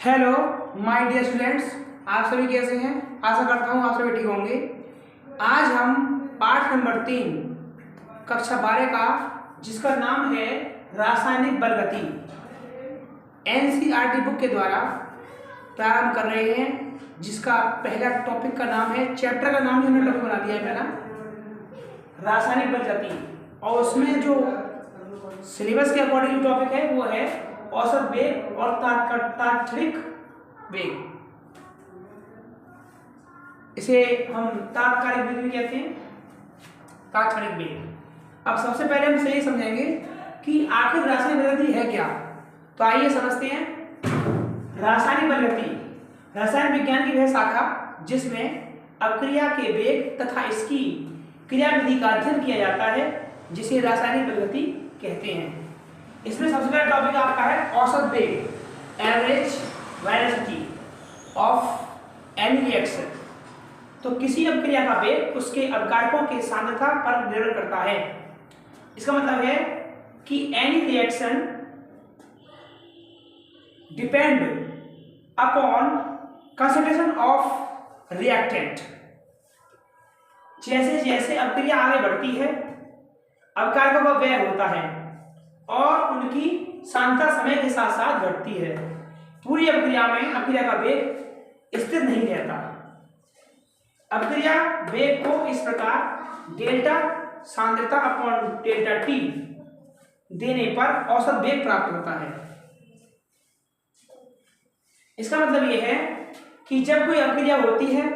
Hello my dear students, आप सभी कैसे हैं। आशा करता हूँ आप सभी ठीक होंगे। आज हम पाठ नंबर 3 कक्षा 12 का, जिसका नाम है रासायनिक बलगति, एनसीईआरटी बुक के द्वारा प्रारंभ कर रहे हैं। जिसका पहला टॉपिक का नाम है, चैप्टर का नाम हमने टॉपिक बना दिया है पहला, रासायनिक बलगति। और उसमें जो सिलेबस के अकॉर्डिंग टॉपिक है वो है औसत वेग और तात्क्षणिक वेग। इसे हम तात्कालिक वेग भी कहते हैं, तात्क्षणिक वेग। अब सबसे पहले हम सही समझेंगे कि आखिर रासायनिक बलगति है क्या। तो आइए समझते हैं। रासायनिक बलगति रसायन विज्ञान की वह शाखा जिसमें अपक्रिया के वेग तथा इसकी क्रियाविधि का अध्ययन किया जाता है, जिसे रासायनिक बलगति कहते हैं। इसमें सबसे पहला टॉपिक आपका है औसत वेग, average velocity of any reaction. तो किसी अपक्रिया का वेग उसके अपकारकों के सांद्रता पर निर्भर करता है। इसका मतलब है कि any reaction depend upon concentration of reactant. जैसे जैसे अपक्रिया आगे बढ़ती है, अपकारकों का वेग होता है और उनकी सांद्रता समय के साथ साथ घटती है। पूरी अपक्रिया में अपक्रिया का वेग स्थिर नहीं रहता। अपक्रिया वेग को इस प्रकार डेल्टा सांद्रता अपॉन डेल्टा टी देने पर औसत वेग प्राप्त होता है। इसका मतलब यह है कि जब कोई अपक्रिया होती है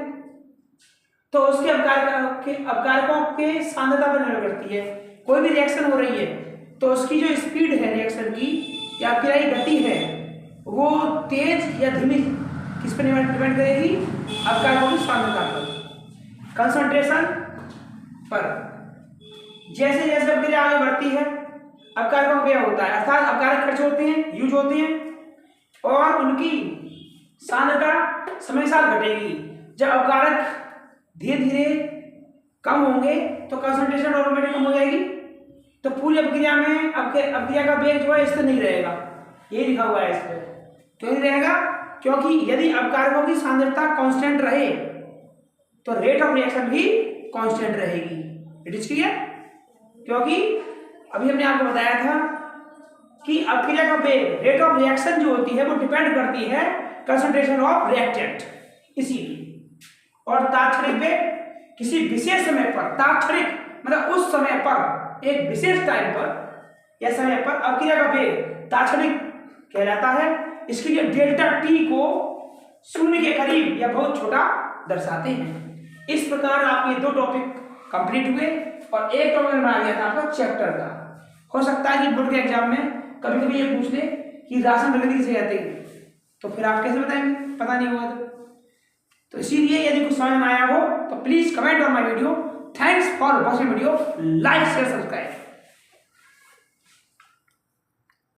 तो उसके अपकारकों के सांद्रता पर निर्भर करती है। कोई भी रिएक्शन हो रही है तो उसकी जो स्पीड है रिएक्शन की या अपक्रिया की गति है वो तेज या धीमी किस पर डिपेंड करेगी? अपकारकों की सांद्रता पर, कंसंट्रेशन पर। जैसे जैसे अपक्रिया आगे बढ़ती है अपकारकों का वेग होता है, अर्थात अपकारक खर्च होते हैं, यूज होते हैं और उनकी सांद्रता समय के साथ घटेगी। जब अपकारक धीरे धीरे कम होंगे तो कंसंट्रेशन ऑटोमेटिक कम हो जाएगी। तो पूरी अपक्रिया में अपक्रिया का वेग जो है स्थिर नहीं रहेगा। ये लिखा हुआ है इस पर। क्यों नहीं रहेगा? क्योंकि यदि अपकारकों की सांद्रता कांस्टेंट रहे तो रेट ऑफ रिएक्शन भी कांस्टेंट रहेगी। It is clear? क्योंकि अभी हमने आपको बताया था कि अपक्रिया का वेग, रेट ऑफ रिएक्शन जो होती है वो डिपेंड करती है कंसंट्रेशन ऑफ रिएक्टेंट, इसीलिए। और तात्क्षणिक वेग किसी विशेष समय पर, तात्क्षणिक मतलब उस समय पर, एक विशेष टाइम पर या समय पर अपक्रिया का वेग तात्क्षणिक कहलाता है। इसके लिए डेल्टा टी को शून्य के करीब या बहुत छोटा दर्शाते हैं। इस प्रकार आपके दो टॉपिक कंप्लीट हुए और एक टॉपिक बना गया था आपका चैप्टर का। हो सकता है कि बोर्ड के एग्जाम में कभी कभी ये पूछ ले कि रासायनिक बलगति किसे कहते हैं, तो फिर आप कैसे बताएंगे? पता नहीं हुआ तो इसीलिए यदि कुछ समझ में आया हो तो please comment on my video. Thanks for watching video. Like share subscribe.